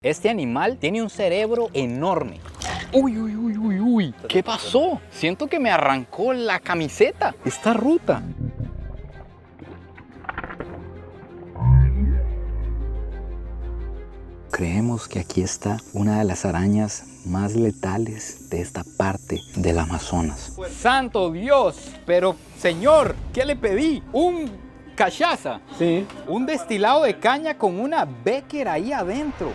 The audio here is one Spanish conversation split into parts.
Este animal tiene un cerebro enorme. Uy, uy, uy, uy, uy. ¿Qué pasó? Siento que me arrancó la camiseta. Está rota. Creemos que aquí está una de las arañas más letales de esta parte del Amazonas. ¡Santo Dios! Pero, señor, ¿qué le pedí? ¿Un cachaza? Sí. Un destilado de caña con una Becker ahí adentro.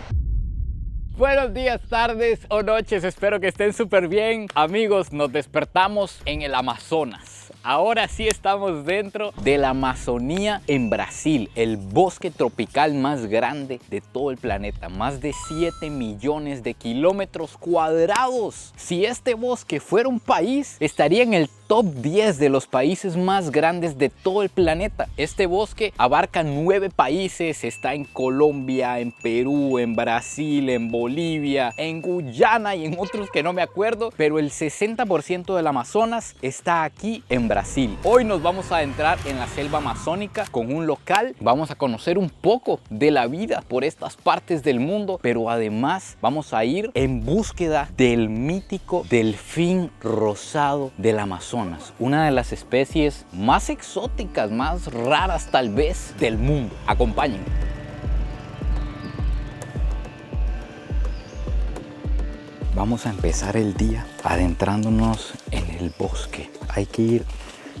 Buenos días, tardes o noches, espero que estén súper bien. Amigos, nos despertamos en el Amazonas. Ahora sí estamos dentro de la Amazonía en Brasil, el bosque tropical más grande de todo el planeta. Más de 7 millones de kilómetros cuadrados. Si este bosque fuera un país, estaría en el top 10 de los países más grandes de todo el planeta. Este bosque abarca 9 países, está en Colombia, en Perú, en Brasil, en Bolivia, en Guyana y en otros que no me acuerdo, pero el 60% del Amazonas está aquí en Brasil. Hoy nos vamos a adentrar en la selva amazónica con un local, vamos a conocer un poco de la vida por estas partes del mundo, pero además vamos a ir en búsqueda del mítico delfín rosado del Amazonas. Una de las especies más exóticas, más raras tal vez del mundo. Acompáñenme. Vamos a empezar el día adentrándonos en el bosque. Hay que ir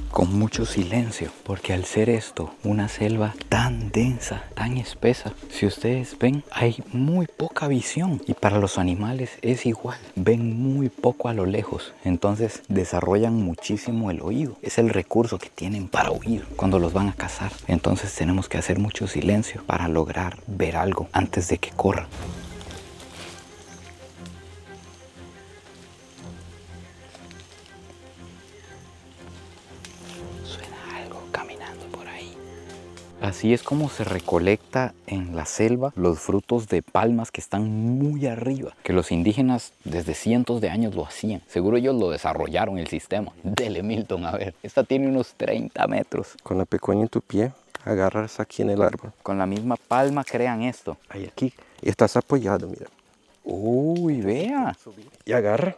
con mucho silencio, porque al ser esto una selva tan densa, tan espesa, si ustedes ven, hay muy poca visión. Y para los animales es igual, ven muy poco a lo lejos, entonces desarrollan muchísimo el oído. Es el recurso que tienen para oír cuando los van a cazar. Entonces tenemos que hacer mucho silencio para lograr ver algo antes de que corran. Así es como se recolecta en la selva los frutos de palmas que están muy arriba, que los indígenas desde cientos de años lo hacían. Seguro ellos lo desarrollaron el sistema. Dele, Milton, a ver. Esta tiene unos 30 metros. Con la pecuña en tu pie, agarras aquí en el árbol. Con la misma palma crean esto. Ahí aquí. Y estás apoyado, mira. Uy, vea. Y agarra.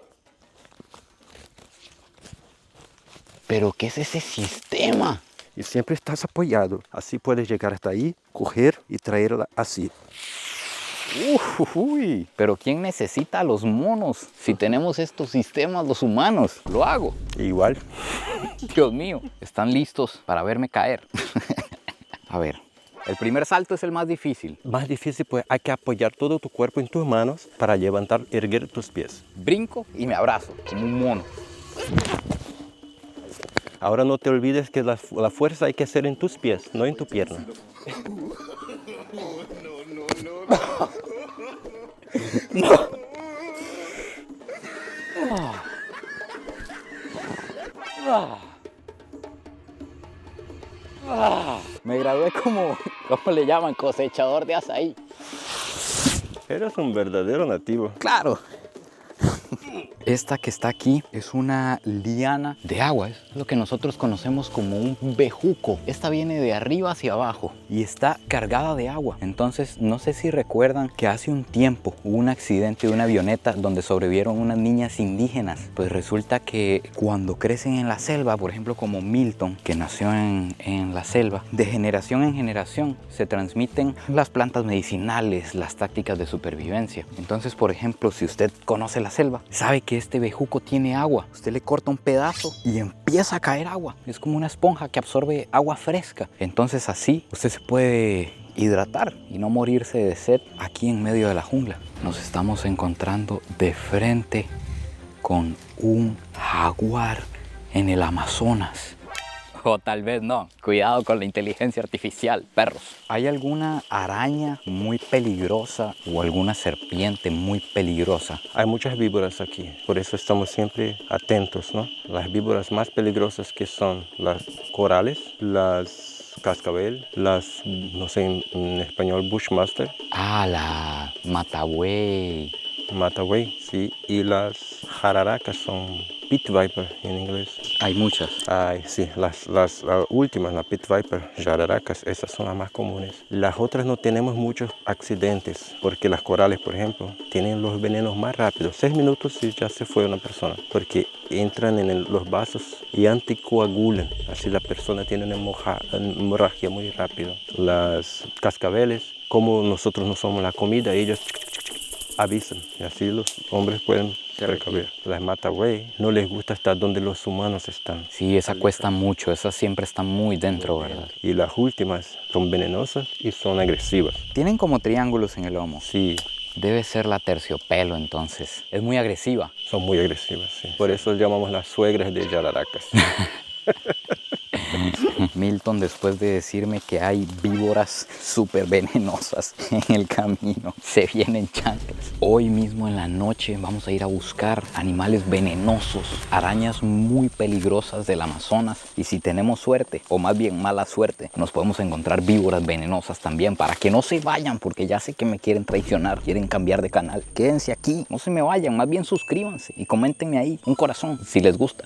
¿Pero qué es ese sistema? Y siempre estás apoyado. Así puedes llegar hasta ahí, coger y traerla así. Uy, pero ¿quién necesita a los monos? Si tenemos estos sistemas los humanos, lo hago. Igual. Dios mío, ¿están listos para verme caer? A ver, el primer salto es el más difícil. Más difícil, pues hay que apoyar todo tu cuerpo en tus manos para levantar, erguer tus pies. Brinco y me abrazo como un mono. Ahora no te olvides que la fuerza hay que hacer en tus pies, no en tu pierna. Me gradué como, ¿cómo le llaman? Cosechador de azaí. Eres un verdadero nativo. Claro. Esta que está aquí es una liana de agua, es lo que nosotros conocemos como un bejuco. Esta viene de arriba hacia abajo y está cargada de agua. Entonces, no sé si recuerdan que hace un tiempo hubo un accidente de una avioneta donde sobrevivieron unas niñas indígenas. Pues resulta que cuando crecen en la selva, por ejemplo como Milton, que nació en la selva, de generación en generación se transmiten las plantas medicinales, las tácticas de supervivencia. Entonces, por ejemplo, si usted conoce la selva, sabe que este bejuco tiene agua. Usted le corta un pedazo y empieza a caer agua. Es como una esponja que absorbe agua fresca. Entonces así usted se puede hidratar y no morirse de sed aquí en medio de la jungla. Nos estamos encontrando de frente con un jaguar en el Amazonas. O tal vez no. Cuidado con la inteligencia artificial, perros. ¿Hay alguna araña muy peligrosa o alguna serpiente muy peligrosa? Hay muchas víboras aquí, por eso estamos siempre atentos, ¿no? Las víboras más peligrosas que son las corales, las cascabel, las, no sé en español, bushmaster. Ah, la matabuey. Matagüey, sí, y las jararacas son pit viper en inglés. Hay muchas. Ay, sí, las últimas, la pit viper, jararacas, esas son las más comunes. Las otras no tenemos muchos accidentes, porque las corales, por ejemplo, tienen los venenos más rápidos. 6 minutos y ya se fue una persona, porque entran en los vasos y anticoagulan. Así la persona tiene una hemorragia muy rápido. Las cascabeles, como nosotros no somos la comida, ellos avisan y así los hombres pueden precaver. Las mata-güey no les gusta estar donde los humanos están. Sí, esa cuesta mucho, esa siempre está muy dentro, ¿verdad? Y las últimas son venenosas y son agresivas. Tienen como triángulos en el lomo. Sí, Debe ser la terciopelo entonces. Es muy agresiva. son muy agresivas, sí. Por eso llamamos las suegras de jararacas. Milton, después de decirme que hay víboras súper venenosas en el camino, se vienen chanclas. Hoy mismo en la noche vamos a ir a buscar animales venenosos, arañas muy peligrosas del Amazonas. Y si tenemos suerte, o más bien mala suerte, nos podemos encontrar víboras venenosas también, para que no se vayan, porque ya sé que me quieren traicionar, quieren cambiar de canal. Quédense aquí, no se me vayan, más bien suscríbanse y coméntenme ahí un corazón si les gusta.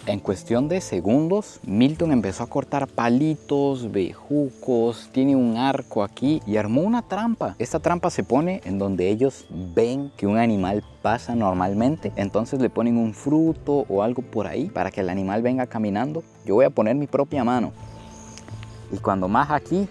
En cuestión de segundos, Milton empezó a cortar palitos, bejucos, tiene un arco aquí y armó una trampa. Esta trampa se pone en donde ellos ven que un animal pasa normalmente. Entonces le ponen un fruto o algo por ahí para que el animal venga caminando. Yo voy a poner mi propia mano. Y cuando más aquí...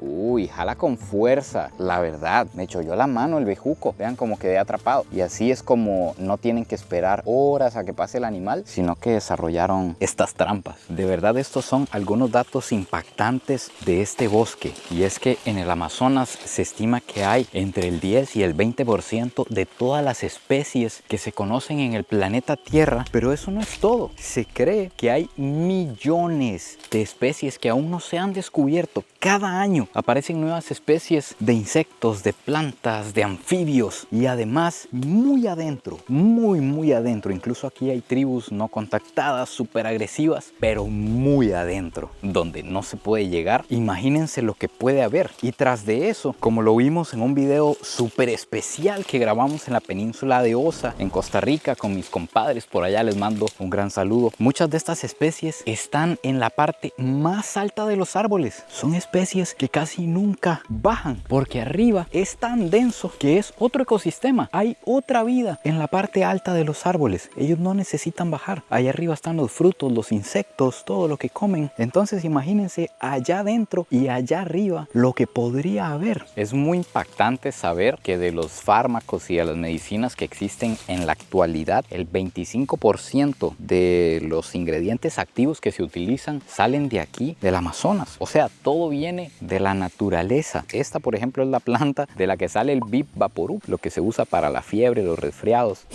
Uy, jala con fuerza. La verdad, me cholló la mano el bejuco. Vean cómo quedé atrapado. Y así es como no tienen que esperar horas a que pase el animal, sino que desarrollaron estas trampas. De verdad, estos son algunos datos impactantes de este bosque. Y es que en el Amazonas se estima que hay entre el 10 y el 20% de todas las especies que se conocen en el planeta Tierra. Pero eso no es todo. Se cree que hay millones de especies que aún no se han descubierto. Cada año aparecen nuevas especies de insectos, de plantas, de anfibios y además muy adentro, muy adentro. Incluso aquí hay tribus no contactadas, súper agresivas, pero muy adentro, donde no se puede llegar. Imagínense lo que puede haber. Y tras de eso, como lo vimos en un video súper especial que grabamos en la península de Osa, en Costa Rica, con mis compadres, por allá les mando un gran saludo. Muchas de estas especies están en la parte más alta de los árboles. Son especies que casi nunca bajan porque arriba es tan denso que es otro ecosistema. Hay otra vida en la parte alta de los árboles. Ellos no necesitan bajar. Allá arriba están los frutos, los insectos, todo lo que comen. Entonces imagínense allá adentro y allá arriba lo que podría haber. Es muy impactante saber que de los fármacos y de las medicinas que existen en la actualidad, el 25% de los ingredientes activos que se utilizan salen de aquí, del Amazonas. O sea, todo viene de la naturaleza. Esta, por ejemplo, es la planta de la que sale el Bip Vaporub, lo que se usa para la fiebre, los resfriados.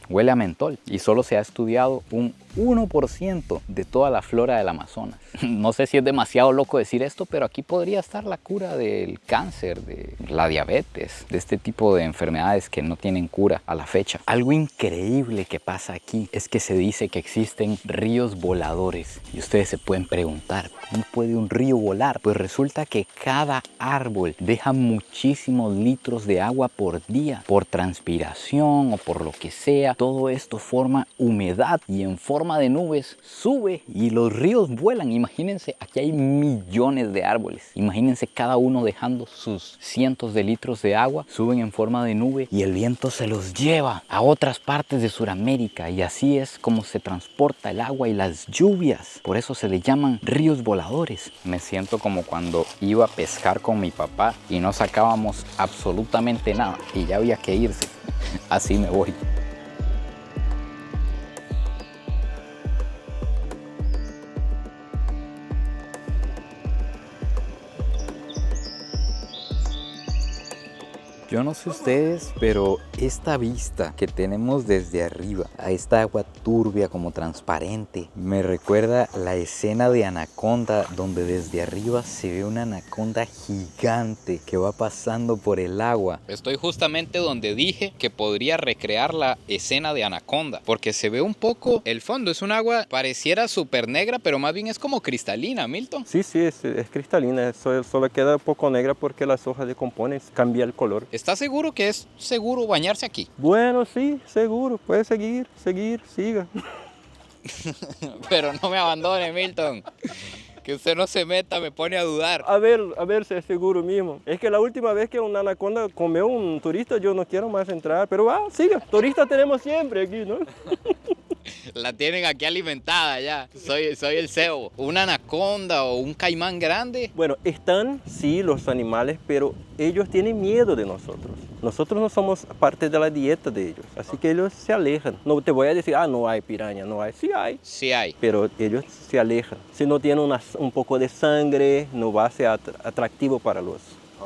Huele a mentol y solo se ha estudiado un 1% de toda la flora del Amazonas. No sé si es demasiado loco decir esto, pero aquí podría estar la cura del cáncer, de la diabetes, de este tipo de enfermedades que no tienen cura a la fecha. Algo increíble que pasa aquí es que se dice que existen ríos voladores. Y ustedes se pueden preguntar, ¿cómo puede un río volar? Pues resulta que cada árbol deja muchísimos litros de agua por día, por transpiración o por lo que sea. Todo esto forma humedad y en forma de nubes sube y los ríos vuelan. Imagínense, aquí hay millones de árboles. Imagínense cada uno dejando sus cientos de litros de agua, suben en forma de nube y el viento se los lleva a otras partes de Sudamérica y así es como se transporta el agua y las lluvias. Por eso se le llaman ríos voladores. Me siento como cuando iba a pescar con mi papá y no sacábamos absolutamente nada y ya había que irse. Así me voy. Yo no sé ustedes, pero esta vista que tenemos desde arriba, a esta agua turbia como transparente, me recuerda la escena de Anaconda, donde desde arriba se ve una anaconda gigante que va pasando por el agua. Estoy justamente donde dije que podría recrear la escena de Anaconda, porque se ve un poco el fondo. Es un agua, pareciera súper negra, pero más bien es como cristalina, Milton. Sí, es cristalina, solo queda un poco negra porque las hojas decomponen, cambia el color. ¿Estás seguro que es seguro bañarse aquí? Bueno, sí, seguro. Puede seguir, siga. Pero no me abandone, Milton. Que usted no se meta, me pone a dudar. A ver si es seguro mismo. Es que la última vez que una anaconda comió un turista, yo no quiero más entrar. Pero siga. Turistas tenemos siempre aquí, ¿no? La tienen aquí alimentada ya. Soy el cebo. ¿Una anaconda o un caimán grande? Bueno, están, sí, los animales, pero ellos tienen miedo de nosotros. Nosotros no somos parte de la dieta de ellos, así que ellos se alejan. No te voy a decir, no hay piraña, no hay. Sí hay. Sí hay. Pero ellos se alejan. Si no tienen un poco de sangre, no va a ser atractivo para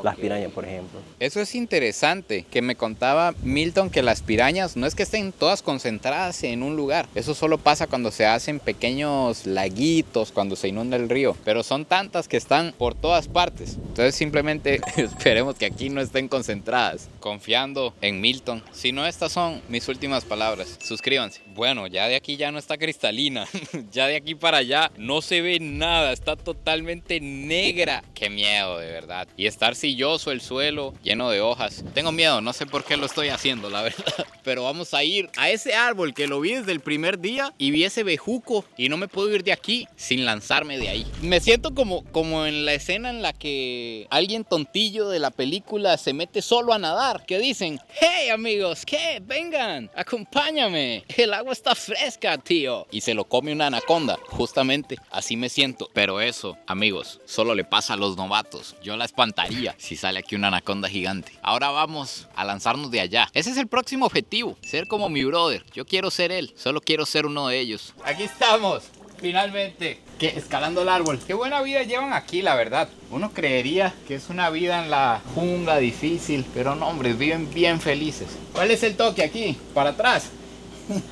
las pirañas, por ejemplo. Eso es interesante, que me contaba Milton que las pirañas no es que estén todas concentradas en un lugar. Eso solo pasa cuando se hacen pequeños laguitos, cuando se inunda el río. Pero son tantas que están por todas partes. Entonces simplemente esperemos que aquí no estén concentradas. Confiando en Milton. Si no, estas son mis últimas palabras. Suscríbanse. Bueno, ya de aquí ya no está cristalina. Ya de aquí para allá no se ve nada. Está totalmente negra. Qué miedo, de verdad. Y estar silloso el suelo, lleno de hojas. Tengo miedo, no sé por qué lo estoy haciendo, la verdad. Pero vamos a ir a ese árbol que lo vi desde el primer día y vi ese bejuco y no me puedo ir de aquí sin lanzarme de ahí. Me siento como en la escena en la que alguien tontillo de la película se mete solo a nadar. Que dicen, hey amigos, ¿qué? Vengan, acompáñame. El agua está fresca, tío. Y se lo come una anaconda. Justamente así me siento. Pero eso, amigos, solo le pasa a los novatos. Yo la espantaría si sale aquí una anaconda gigante. Ahora vamos a lanzarnos de allá. Ese es el próximo objetivo, ser como mi brother. Yo quiero ser él, solo quiero ser uno de ellos. Aquí estamos, finalmente, escalando el árbol. Qué buena vida llevan aquí, la verdad. Uno creería que es una vida en la jungla difícil, pero no, hombre, viven bien felices. ¿Cuál es el toque aquí? ¿Para atrás?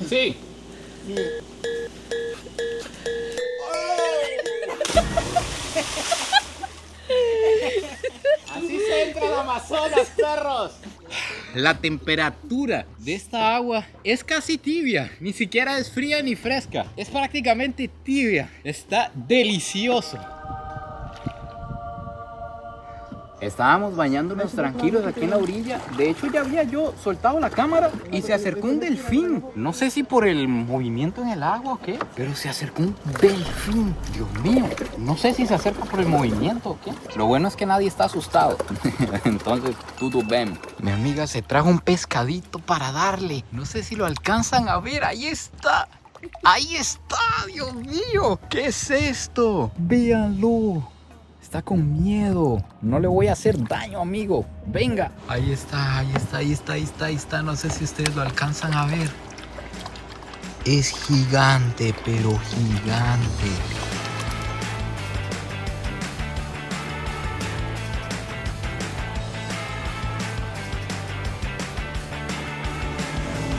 Sí. Así se entra al Amazonas, perros. La temperatura de esta agua es casi tibia. Ni siquiera es fría ni fresca. Es prácticamente tibia. Está delicioso. Estábamos bañándonos tranquilos aquí en la orilla. De hecho, ya había yo soltado la cámara y se acercó un delfín. No sé si por el movimiento en el agua o qué, pero se acercó un delfín. Dios mío, no sé si se acerca por el movimiento o qué. Lo bueno es que nadie está asustado. Entonces, todo bien. Mi amiga se trajo un pescadito para darle. No sé si lo alcanzan a ver. Ahí está. Ahí está, Dios mío. ¿Qué es esto? Véanlo. Está con miedo. No le voy a hacer daño, amigo. Venga. Ahí está. No sé si ustedes lo alcanzan a ver. Es gigante, pero gigante.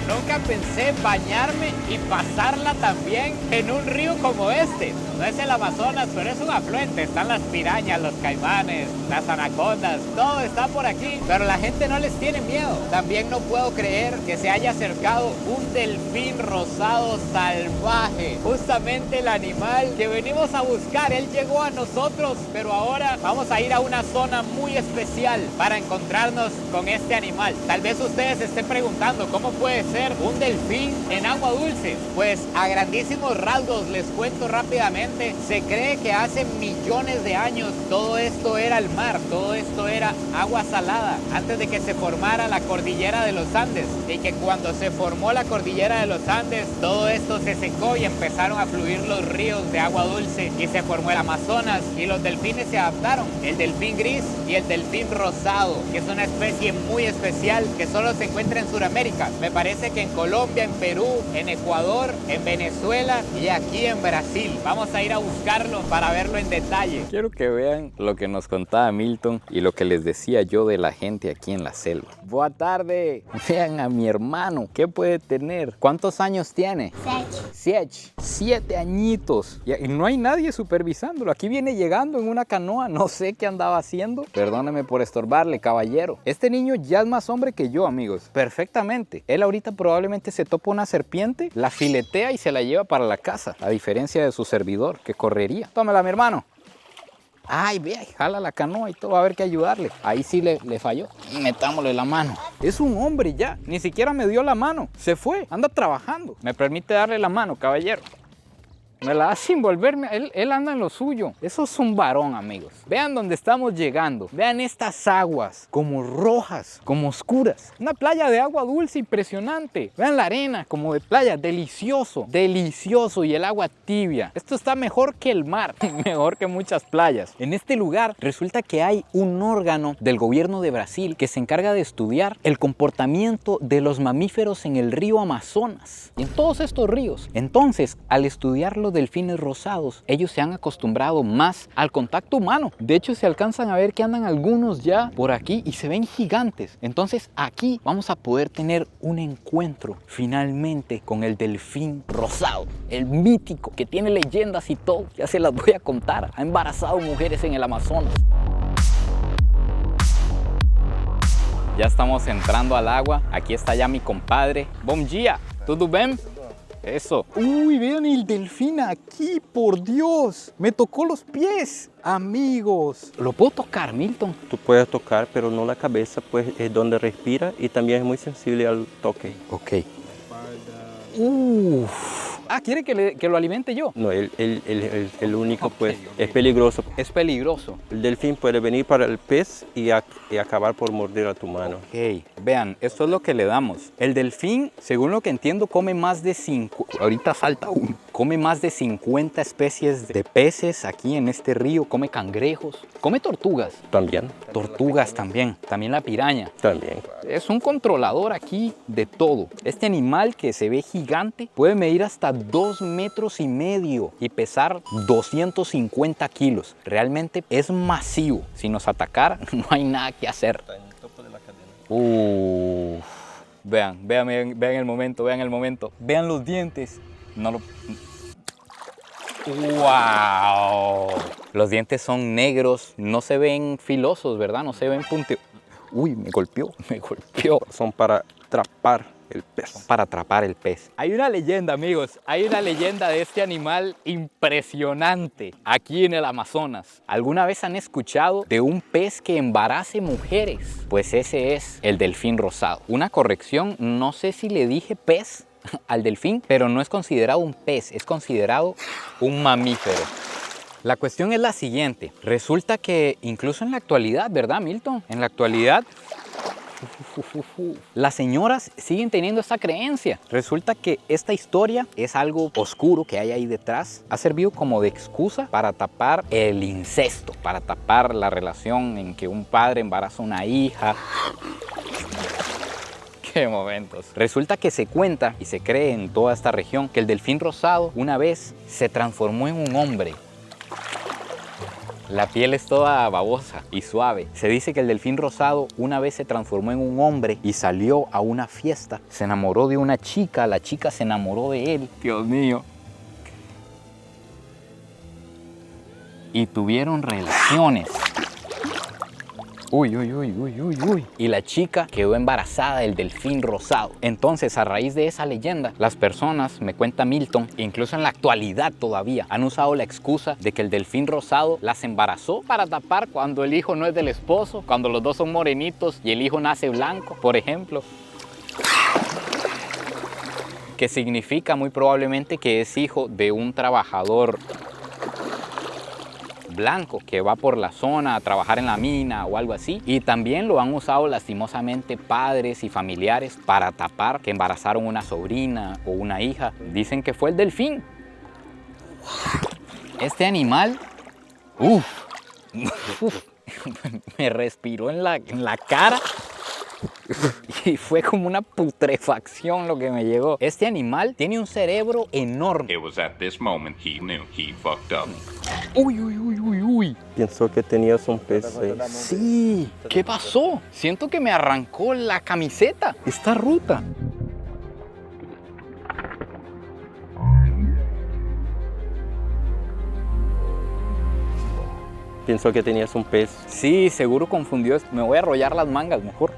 Nunca pensé en bañarme y pasarla también en un río como este. No es el Amazonas, pero es un afluente. Están las pirañas, los caimanes, las anacondas, todo está por aquí. Pero la gente no les tiene miedo. También no puedo creer que se haya acercado un delfín rosado salvaje. Justamente el animal que venimos a buscar. Él llegó a nosotros, pero ahora vamos a ir a una zona muy especial para encontrarnos con este animal. Tal vez ustedes se estén preguntando, ¿cómo puede ser un delfín en agua dulce? Pues a grandísimos rasgos les cuento rápidamente. Se cree que hace millones de años todo esto era el mar, todo esto era agua salada, antes de que se formara la cordillera de los Andes, y que cuando se formó la cordillera de los Andes, todo esto se secó y empezaron a fluir los ríos de agua dulce y se formó el Amazonas, y los delfines se adaptaron, el delfín gris y el delfín rosado, que es una especie muy especial que solo se encuentra en Sudamérica. Me parece que en Colombia, en Perú, en Ecuador, en Venezuela y aquí en Brasil. Vamos a ir a buscarlo para verlo en detalle. Quiero que vean lo que nos contaba Milton y lo que les decía yo de la gente aquí en la selva. Buena tarde. Vean a mi hermano. ¿Qué puede tener? ¿Cuántos años tiene? 7 añitos. Y no hay nadie supervisándolo. Aquí viene llegando en una canoa. No sé qué andaba haciendo. Perdóneme por estorbarle, caballero. Este niño ya es más hombre que yo, amigos. Perfectamente. Él ahorita probablemente se topa una serpiente, la filetea y se la lleva para la casa. A diferencia de su servidor, que correría. Tómela, mi hermano. Ay, vea, jala la canoa y todo, va a haber que ayudarle. Ahí sí le falló. Metámosle la mano. Es un hombre ya, ni siquiera me dio la mano. Se fue, anda trabajando. ¿Me permite darle la mano, caballero? Me la da sin volverme, él anda en lo suyo. Eso es un varón, amigos. Vean dónde estamos llegando. Vean estas aguas, como rojas, como oscuras. Una playa de agua dulce impresionante. Vean la arena, como de playa, delicioso, delicioso. Y el agua tibia. Esto está mejor que el mar, mejor que muchas playas. En este lugar resulta que hay un órgano del gobierno de Brasil que se encarga de estudiar el comportamiento de los mamíferos en el río Amazonas y en todos estos ríos. Entonces, al estudiar los delfines rosados, ellos se han acostumbrado más al contacto humano. De hecho, se alcanzan a ver que andan algunos ya por aquí y se ven gigantes. Entonces, aquí vamos a poder tener un encuentro finalmente con el delfín rosado, el mítico que tiene leyendas y todo. Ya se las voy a contar. Ha embarazado mujeres en el Amazonas. Ya estamos entrando al agua. Aquí está ya mi compadre. Bom dia, ¿tudo bem? Eso. Uy, vean el delfín aquí, por Dios. Me tocó los pies, amigos. ¿Lo puedo tocar, Milton? Tú puedes tocar, pero no la cabeza, pues es donde respira y también es muy sensible al toque. Ok. Ah, ¿quiere que lo alimente yo? No, el único, pues, es peligroso. Es peligroso. El delfín puede venir para el pez y acabar por morder a tu mano. Ok, vean, esto es lo que le damos. El delfín, según lo que entiendo, come más de 5... Ahorita salta uno. Come más de 50 especies de peces aquí en este río. Come cangrejos. Come tortugas. También. Tortugas también. También la piraña. También. Es un controlador aquí de todo. Este animal que se ve gigante puede medir hasta 2,5 metros y pesar 250 kilos. Realmente es masivo. Si nos atacara, no hay nada que hacer. Está en el topo de la cadena. Vean el momento, vean el momento. Vean los dientes. No lo... ¡Wow! Los dientes son negros, no se ven filosos, ¿verdad? No se ven punteados. Uy, me golpeó. Son para atrapar el pez. Para atrapar el pez. Hay una leyenda, amigos. Hay una leyenda de este animal impresionante aquí en el Amazonas. ¿Alguna vez han escuchado de un pez que embarace mujeres? Pues ese es el delfín rosado. Una corrección, no sé si le dije pez al delfín, pero no es considerado un pez, es considerado un mamífero. La cuestión es la siguiente. Resulta que incluso en la actualidad, ¿verdad, Milton? En la actualidad, las señoras siguen teniendo esta creencia. Resulta que esta historia es algo oscuro que hay ahí detrás. Ha servido como de excusa para tapar el incesto, para tapar la relación en que un padre embaraza a una hija. ¡Qué momentos! Resulta que se cuenta y se cree en toda esta región que el delfín rosado una vez se transformó en un hombre. La piel es toda babosa y suave. Se dice que el delfín rosado una vez se transformó en un hombre y salió a una fiesta. Se enamoró de una chica, la chica se enamoró de él. Dios mío. Y tuvieron relaciones. Uy. Y la chica quedó embarazada del delfín rosado. Entonces, a raíz de esa leyenda, las personas, me cuenta Milton, incluso en la actualidad todavía, han usado la excusa de que el delfín rosado las embarazó para tapar cuando el hijo no es del esposo, cuando los dos son morenitos y el hijo nace blanco, por ejemplo. Que significa muy probablemente que es hijo de un trabajador blanco que va por la zona a trabajar en la mina o algo así. Y también lo han usado lastimosamente padres y familiares para tapar que embarazaron una sobrina o una hija. Dicen que fue el delfín. Este animal, me respiró en la cara. Y fue como una putrefacción lo que me llegó. Este animal tiene un cerebro enorme. It was at this moment he knew he fucked up. Uy. Pensó que tenías un pez ahí. Sí. ¿Qué pasó? Siento que me arrancó la camiseta. Está rota. Pensó que tenías un pez. Sí, seguro confundió. Me voy a arrollar las mangas mejor.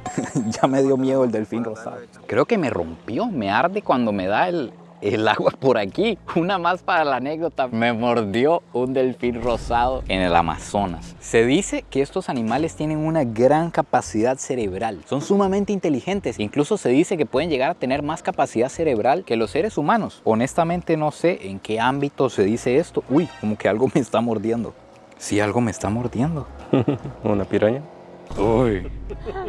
Ya me dio miedo el delfín rosado. Creo que me rompió. Me arde cuando me da el el agua por aquí. Una más para la anécdota. Me mordió un delfín rosado en el Amazonas. Se dice que estos animales tienen una gran capacidad cerebral. Son sumamente inteligentes. Incluso se dice que pueden llegar a tener más capacidad cerebral que los seres humanos. Honestamente no sé en qué ámbito se dice esto. Uy, como que algo me está mordiendo. Sí, algo me está mordiendo. Una piraña. Uy.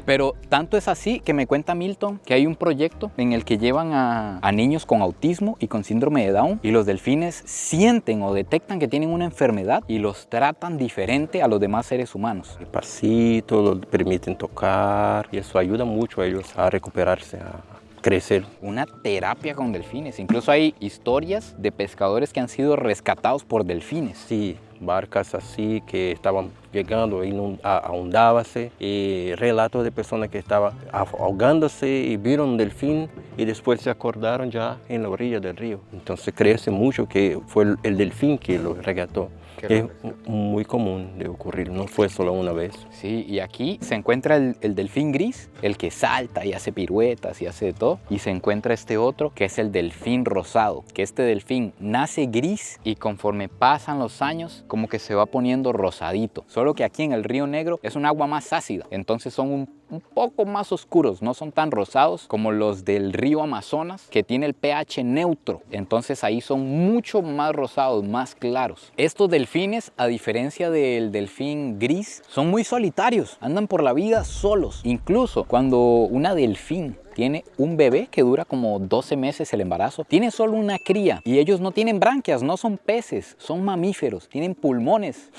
Pero tanto es así que me cuenta Milton que hay un proyecto en el que llevan a niños con autismo y con síndrome de Down, y los delfines sienten o detectan que tienen una enfermedad y los tratan diferente a los demás seres humanos. Despacito, los permiten tocar y eso ayuda mucho a ellos a recuperarse, a crecer. Una terapia con delfines. Incluso hay historias de pescadores que han sido rescatados por delfines. Sí, barcas así que estaban llegando, ahondábase, y relatos de personas que estaban ahogándose y vieron un delfín y después se acordaron ya en la orilla del río. Entonces crece mucho que fue el delfín que lo rescató. Es muy común de ocurrir, no fue solo una vez. Sí, y aquí se encuentra el delfín gris, el que salta y hace piruetas y hace de todo. Y se encuentra este otro que es el delfín rosado, que este delfín nace gris y conforme pasan los años como que se va poniendo rosadito. Solo que aquí en el Río Negro es un agua más ácida, entonces son un poco más oscuros, no son tan rosados como los del río Amazonas, que tiene el pH neutro. Entonces ahí son mucho más rosados, más claros. Estos delfines, a diferencia del delfín gris, son muy solitarios, andan por la vida solos. Incluso cuando una delfín tiene un bebé que dura como 12 meses el embarazo, tiene solo una cría y ellos no tienen branquias, no son peces, son mamíferos, tienen pulmones.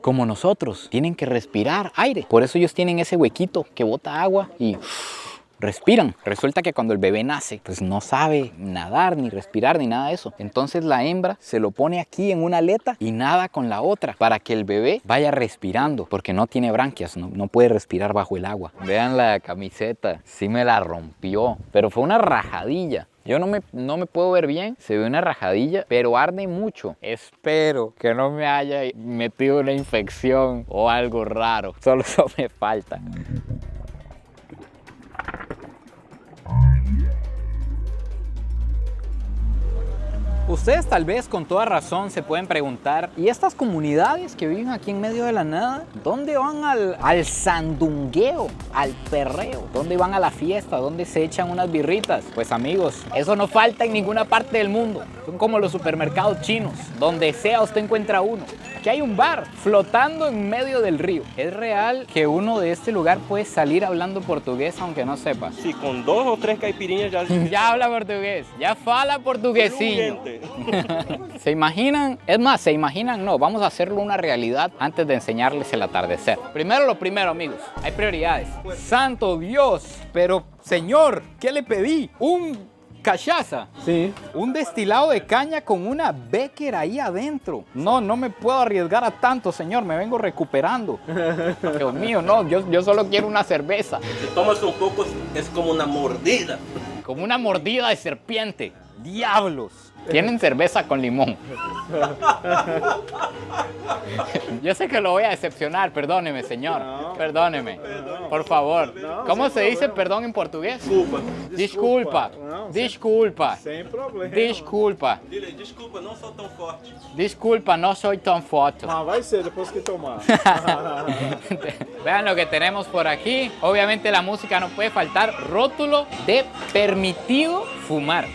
Como nosotros, tienen que respirar aire. Por eso ellos tienen ese huequito que bota agua y respiran. Resulta que cuando el bebé nace, pues no sabe nadar, ni respirar, ni nada de eso. Entonces la hembra se lo pone aquí en una aleta y nada con la otra para que el bebé vaya respirando, porque no tiene branquias, no puede respirar bajo el agua. Vean la camiseta, sí me la rompió, pero fue una rajadilla. Yo no me puedo ver bien, se ve una rajadilla, pero arde mucho. Espero que no me haya metido una infección o algo raro. Solo eso me falta. Ustedes tal vez con toda razón se pueden preguntar, ¿y estas comunidades que viven aquí en medio de la nada, dónde van al sandungueo, al perreo? ¿Dónde van a la fiesta? ¿Dónde se echan unas birritas? Pues amigos, eso no falta en ninguna parte del mundo. Son como los supermercados chinos, donde sea usted encuentra uno. Aquí hay un bar flotando en medio del río. ¿Es real que uno de este lugar puede salir hablando portugués aunque no sepa? Sí, con 2 o 3 caipirinhas ya... Ya habla portugués, ya fala portuguesinho. ¿Se imaginan? Es más, ¿se imaginan? No, vamos a hacerlo una realidad antes de enseñarles el atardecer. Primero lo primero, amigos, hay prioridades. ¡Santo Dios! Pero, señor, ¿qué le pedí? ¿Un cachaza? Sí. Un destilado de caña con una Becker ahí adentro. No me puedo arriesgar a tanto, señor, me vengo recuperando. Dios mío, no, yo solo quiero una cerveza. Si tomas un poco es como una mordida. Como una mordida de serpiente. ¡Diablos! Tienen cerveza con limón. Yo sé que lo voy a decepcionar, perdóneme, señor. No. Perdóneme. No. Por favor. No, ¿Cómo sin se dice problema. perdón en portugués? Desculpa. Disculpa. Não, Disculpa. Sem problema. Disculpa. Dile, desculpa, não sou tão forte. Disculpa, no soy tan forte. Mas vai ser depois que tomar. Vean lo que tenemos por aquí. Obviamente la música no puede faltar. Rótulo de permitido fumar.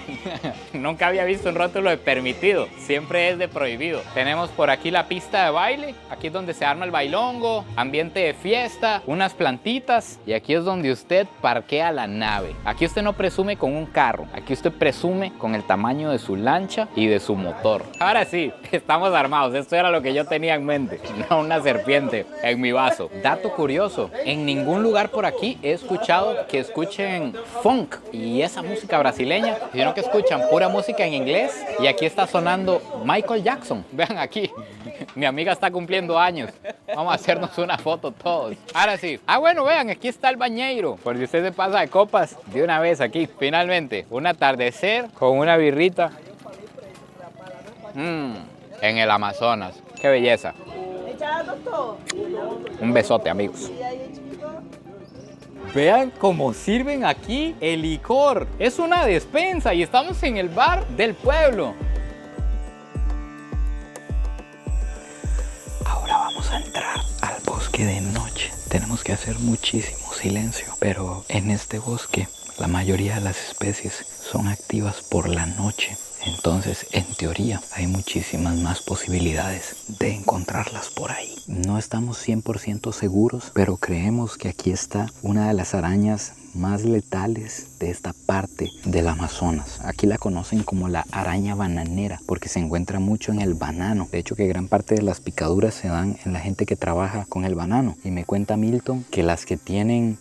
Nunca había visto un rótulo de permitido. Siempre es de prohibido. Tenemos por aquí la pista de baile. Aquí es donde se arma el bailongo. Ambiente de fiesta. Unas plantitas. Y aquí es donde usted parquea la nave. Aquí usted no presume con un carro. Aquí usted presume con el tamaño de su lancha y de su motor. Ahora sí, estamos armados. Esto era lo que yo tenía en mente. No una serpiente en mi vaso. Dato curioso. En ningún lugar por aquí he escuchado que escuchen funk y esa música brasileña, sino que escuchan pura música en inglés. Y aquí está sonando Michael Jackson. Vean aquí. Mi amiga está cumpliendo años. Vamos a hacernos una foto todos. Ahora sí. Ah, bueno, vean, aquí está el bañeiro. Por si usted se pasa de copas de una vez aquí. Finalmente, un atardecer con una birrita. En el Amazonas. Qué belleza. Un besote, amigos. Vean cómo sirven aquí el licor. Es una despensa y estamos en el bar del pueblo. Ahora vamos a entrar al bosque de noche. Tenemos que hacer muchísimo silencio, pero en este bosque la mayoría de las especies son activas por la noche. Entonces, en teoría, hay muchísimas más posibilidades de encontrarlas por ahí. No estamos 100% seguros, pero creemos que aquí está una de las arañas más letales de esta parte del Amazonas. Aquí la conocen como la araña bananera porque se encuentra mucho en el banano. De hecho, que gran parte de las picaduras se dan en la gente que trabaja con el banano. Y me cuenta Milton que las que tienen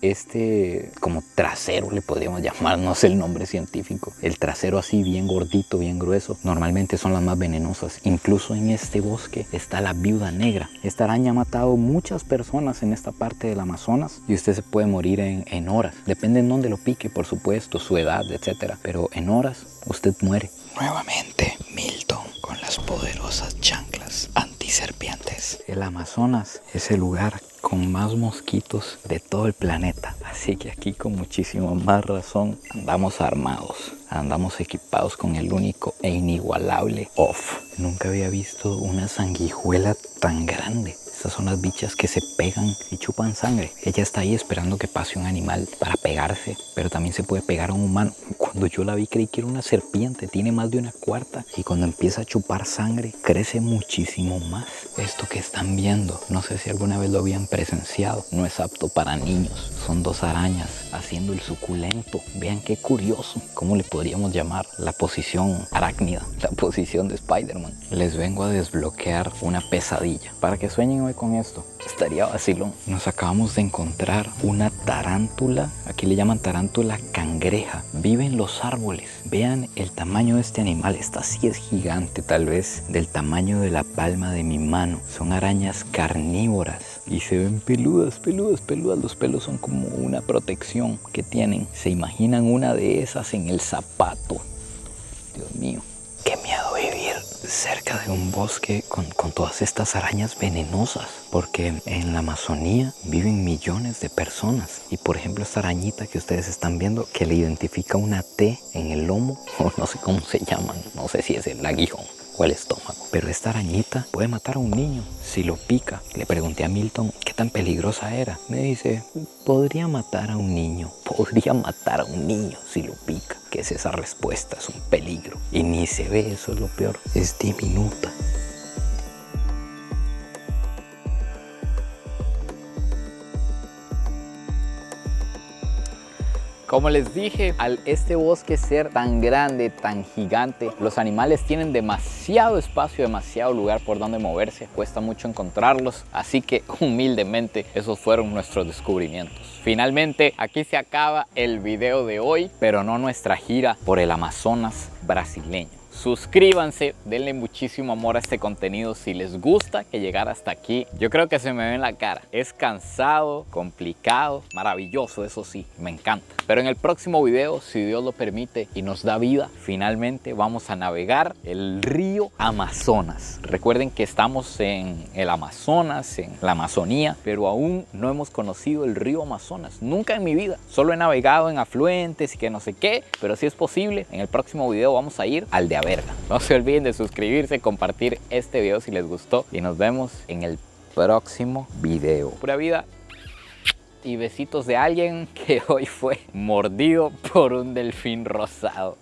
como trasero, le podríamos llamar, no sé el nombre científico, el trasero así bien gordito, bien grueso, normalmente son las más venenosas. Incluso en este bosque está la viuda negra. Esta araña ha matado muchas personas en esta parte del Amazonas y usted se puede morir en horas. Depende en dónde lo pique, por supuesto, su edad, etcétera. Pero en horas usted muere. Nuevamente Milton con las poderosas chanclas antiserpientes. El Amazonas es el lugar con más mosquitos de todo el planeta. Así que aquí con muchísimo más razón andamos armados. Andamos equipados con el único e inigualable OFF. Nunca había visto una sanguijuela tan grande. Estas son las bichas que se pegan y chupan sangre. Ella está ahí esperando que pase un animal para pegarse, pero también se puede pegar a un humano. Cuando yo la vi creí que era una serpiente, tiene más de una cuarta y cuando empieza a chupar sangre crece muchísimo más. Esto que están viendo, no sé si alguna vez lo habían presenciado, no es apto para niños. Son dos arañas haciendo el suculento. Vean qué curioso. ¿Cómo le podríamos llamar? La posición arácnida, la posición de Spider-Man. Les vengo a desbloquear una pesadilla para que sueñen hoy con esto. Estaría vacilón. Nos acabamos de encontrar una tarántula. Aquí le llaman tarántula cangreja. Vive en los árboles. Vean el tamaño de este animal. Esta sí es gigante, tal vez del tamaño de la palma de mi mano. Son arañas carnívoras y se ven peludas, peludas, peludas. Los pelos son como una protección que tienen. Se imaginan una de esas en el zapato. Dios mío, qué miedo vivir cerca de un bosque con todas estas arañas venenosas, porque en la Amazonía viven millones de personas y por ejemplo esta arañita que ustedes están viendo que le identifica una T en el lomo, o no sé cómo se llaman, no sé si es el aguijón o el estómago, pero esta arañita puede matar a un niño si lo pica. Le pregunté a Milton qué tan peligrosa era. Me dice, podría matar a un niño si lo pica. ¿Qué es esa respuesta? Es un peligro y ni se ve, eso es lo peor, es diminuta. Como les dije, al este bosque ser tan grande, tan gigante, los animales tienen demasiado espacio, demasiado lugar por donde moverse. Cuesta mucho encontrarlos, así que humildemente esos fueron nuestros descubrimientos. Finalmente, aquí se acaba el video de hoy, pero no nuestra gira por el Amazonas brasileño. Suscríbanse, denle muchísimo amor a este contenido si les gusta que llegara hasta aquí. Yo creo que se me ve en la cara. Es cansado, complicado, maravilloso, eso sí, me encanta. Pero en el próximo video, si Dios lo permite y nos da vida, finalmente vamos a navegar el río Amazonas. Recuerden que estamos en el Amazonas, en la Amazonía, pero aún no hemos conocido el río Amazonas. Nunca en mi vida. Solo he navegado en afluentes y que no sé qué, pero si es posible, en el próximo video vamos a ir al de Averga. No se olviden de suscribirse, compartir este video si les gustó y nos vemos en el próximo video. Pura vida y besitos de alguien que hoy fue mordido por un delfín rosado.